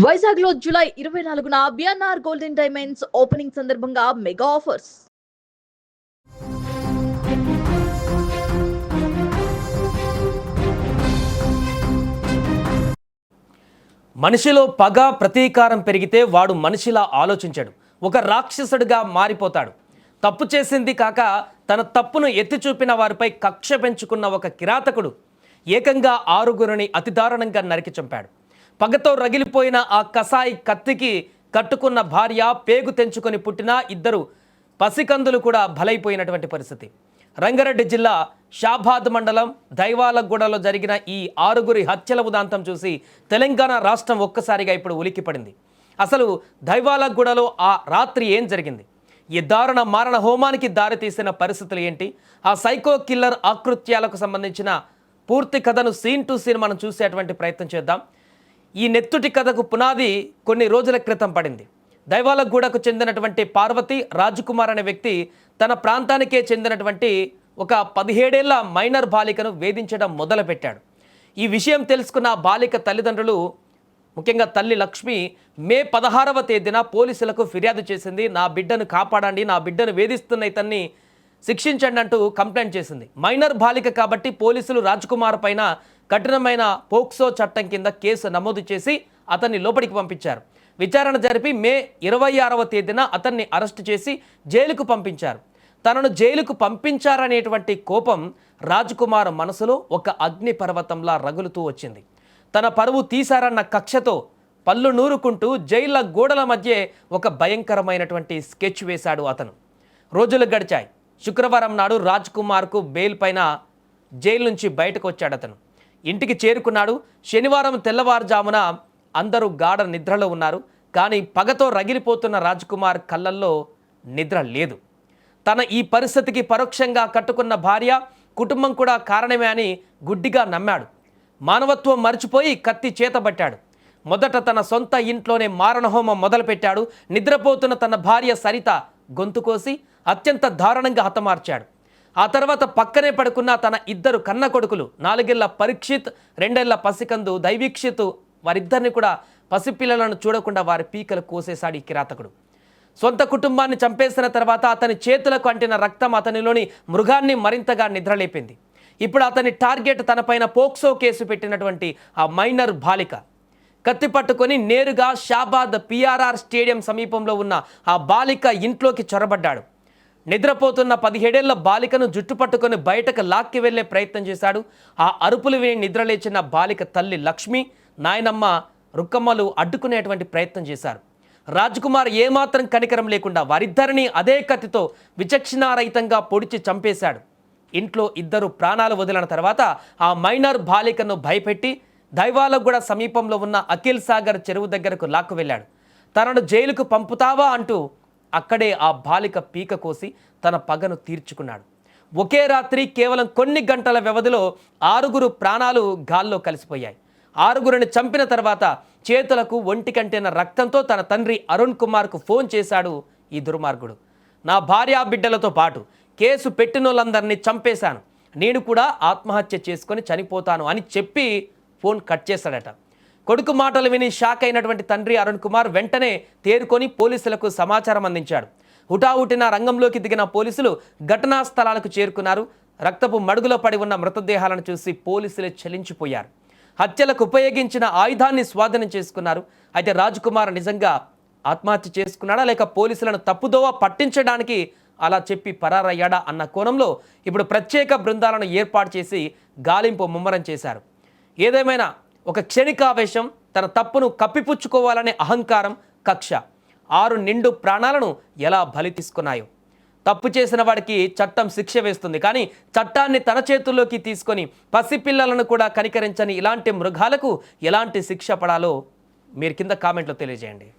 వైజాగ్ లో జూలై 24న BNR golden diamonds opening సందర్భంగా మెగా ఆఫర్స్. మనిషిలో పగ ప్రతీకారం పెరిగితే వాడు మనిషిలా ఆలోచించడు, ఒక రాక్షసుడిగా మారిపోతాడు. తప్పు చేసింది కాక తన తప్పును ఎత్తి చూపిన వారిపై కక్ష పెంచుకున్న ఒక కిరాతకుడు ఏకంగా 6గురిని అతి దారుణంగా నరికి చంపాడు. పగతో రగిలిపోయిన ఆ కసాయి కత్తికి కట్టుకున్న భార్య, పేగు తెంచుకొని పుట్టిన 2 పసికందులు కూడా బలైపోయినటువంటి పరిస్థితి. రంగారెడ్డి జిల్లా షాబాద్ మండలం దైవాలగూడలో జరిగిన ఈ 6గురి హత్యల ఉదాంతం చూసి తెలంగాణ రాష్ట్రం ఒక్కసారిగా ఇప్పుడు ఉలిక్కిపడింది. అసలు దైవాలగూడలో ఆ రాత్రి ఏం జరిగింది? ఈ దారుణ మారణ హోమానికి దారితీసిన పరిస్థితులు ఏంటి? ఆ సైకో కిల్లర్ ఆకృత్యాలకు సంబంధించిన పూర్తి కథను సీన్ టు సీన్ మనం చూసేటువంటి ప్రయత్నం చేద్దాం. ఈ నెత్తుటి కథకు పునాది కొన్ని రోజుల క్రితం పడింది. దైవాలగూడకు చెందినటువంటి పార్వతి రాజ్కుమార్ అనే వ్యక్తి తన ప్రాంతానికే చెందినటువంటి ఒక 17 ఏళ్ల మైనర్ బాలికను వేధించడం మొదలుపెట్టాడు. ఈ విషయం తెలుసుకున్న బాలిక తల్లిదండ్రులు, ముఖ్యంగా తల్లి లక్ష్మి, మే 16వ తేదీన పోలీసులకు ఫిర్యాదు చేసింది. నా బిడ్డను కాపాడండి, నా బిడ్డను వేధిస్తున్న ఇతన్ని శిక్షించండి అంటూ కంప్లైంట్ చేసింది. మైనర్ బాలిక కాబట్టి పోలీసులు రాజ్కుమార్ పైన కఠినమైన పోక్సో చట్టం కింద కేసు నమోదు చేసి అతన్ని లోపలికి పంపించారు. విచారణ జరిపి మే 26వ తేదీన అతన్ని అరెస్టు చేసి జైలుకు పంపించారు. తనను జైలుకు పంపించారనేటువంటి కోపం రాజ్కుమార్ మనసులో ఒక అగ్ని పర్వతంలా రగులుతూ వచ్చింది. తన పరువు తీశారన్న కక్షతో పళ్ళు నూరుకుంటూ జైళ్ల గోడల మధ్య ఒక భయంకరమైనటువంటి స్కెచ్ వేశాడు అతను. రోజులు గడిచాయి. శుక్రవారం నాడు రాజ్కుమార్కు బెయిల్ పైన జైలు నుంచి బయటకు వచ్చాడు అతను. ఇంటికి చేరుకున్నాడు. శనివారం తెల్లవారుజామున అందరూ గాఢ నిద్రలో ఉన్నారు. కానీ పగతో రగిలిపోతున్న రాజ్కుమార్ కళ్ళల్లో నిద్ర లేదు. తన ఈ పరిస్థితికి పరోక్షంగా కట్టుకున్న భార్య, కుటుంబం కూడా కారణమే అని గుడ్డిగా నమ్మాడు. మానవత్వం మర్చిపోయి కత్తి చేతబట్టాడు. మొదట తన సొంత ఇంట్లోనే మారణహోమం మొదలుపెట్టాడు. నిద్రపోతున్న తన భార్య సరిత గొంతు కోసి అత్యంత దారుణంగా హతమార్చాడు. ఆ తర్వాత పక్కనే పడుకున్న తన 2 కన్న కొడుకులు, 4 ఏళ్ల పరీక్షిత్, 2 ఏళ్ల పసికందు దైవీక్షిత్, వారిద్దరిని కూడా పసిపిల్లలను చూడకుండా వారి పీకలు కోసేశాడు ఈ కిరాతకుడు. సొంత కుటుంబాన్ని చంపేసిన తర్వాత అతని చేతులకు అంటిన రక్తం అతనిలోని మృగాన్ని మరింతగా నిద్రలేపింది. ఇప్పుడు అతని టార్గెట్ తనపైన పోక్సో కేసు పెట్టినటువంటి ఆ మైనర్ బాలిక. కత్తి పట్టుకొని నేరుగా షాబాద్ పిఆర్ఆర్ స్టేడియం సమీపంలో ఉన్న ఆ బాలిక ఇంట్లోకి చొరబడ్డాడు. నిద్రపోతున్న 17 ఏళ్ల బాలికను జుట్టు పట్టుకొని బయటకు లాక్కి వెళ్లే ప్రయత్నం చేశాడు. ఆ అరుపులు విని నిద్రలేచిన బాలిక తల్లి లక్ష్మి, నాయనమ్మ రుక్కమ్మలు అడ్డుకునేటువంటి ప్రయత్నం చేశారు. రాజ్కుమార్ ఏమాత్రం కనికరం లేకుండా వారిద్దరిని అదే కత్తితో విచక్షణారహితంగా పొడిచి చంపేశాడు. ఇంట్లో 2 ప్రాణాలు వదిలిన తర్వాత ఆ మైనర్ బాలికను భయపెట్టి దైవాలగూడ సమీపంలో ఉన్న అఖిల్ సాగర్ చెరువు దగ్గరకు లాక్కు వెళ్ళాడు. తనను జైలుకు పంపుతావా అంటూ అక్కడే ఆ బాలిక పీక కోసి తన పగను తీర్చుకున్నాడు. ఒకే రాత్రి కేవలం కొన్ని గంటల వ్యవధిలో 6గురు ప్రాణాలు గాల్లో కలిసిపోయాయి. 6గురిని చంపిన తర్వాత చేతులకు ఒంటికంటేన రక్తంతో తన తండ్రి అరుణ్ కుమార్కు ఫోన్ చేశాడు ఈ దుర్మార్గుడు. నా భార్య బిడ్డలతో పాటు కేసు పెట్టినోళ్ళందరినీ చంపేశాను, నేను కూడా ఆత్మహత్య చేసుకొని చనిపోతాను అని చెప్పి ఫోన్ కట్ చేశాడట. కొడుకు మాటలు విని షాక్ అయినటువంటి తండ్రి అరుణ్ కుమార్ వెంటనే తేరుకొని పోలీసులకు సమాచారం అందించాడు. హుటాహుటిన రంగంలోకి దిగిన పోలీసులు ఘటనా స్థలాలకు చేరుకున్నారు. రక్తపు మడుగులో పడి ఉన్న మృతదేహాలను చూసి పోలీసులు చలించిపోయారు. హత్యలకు ఉపయోగించిన ఆయుధాన్ని స్వాధీనం చేసుకున్నారు. అయితే రాజ్కుమార్ నిజంగా ఆత్మహత్య చేసుకున్నాడా, లేక పోలీసులను తప్పుదోవ పట్టించడానికి అలా చెప్పి పరారయ్యాడా అన్న కోణంలో ఇప్పుడు ప్రత్యేక బృందాలను ఏర్పాటు చేసి గాలింపు ముమ్మరం చేశారు. ఏదేమైనా ఒక క్షణికావేశం, తన తప్పును కప్పిపుచ్చుకోవాలనే అహంకారం, కక్ష 6 నిండు ప్రాణాలను ఎలా బలి తీసుకున్నాయో. తప్పు చేసిన వాడికి చట్టం శిక్ష వేస్తుంది, కానీ చట్టాన్ని తన చేతుల్లోకి తీసుకొని పసిపిల్లలను కూడా కనికరించని ఇలాంటి మృగాలకు ఎలాంటి శిక్ష పడాలో మీరు కింద కామెంట్లో తెలియజేయండి.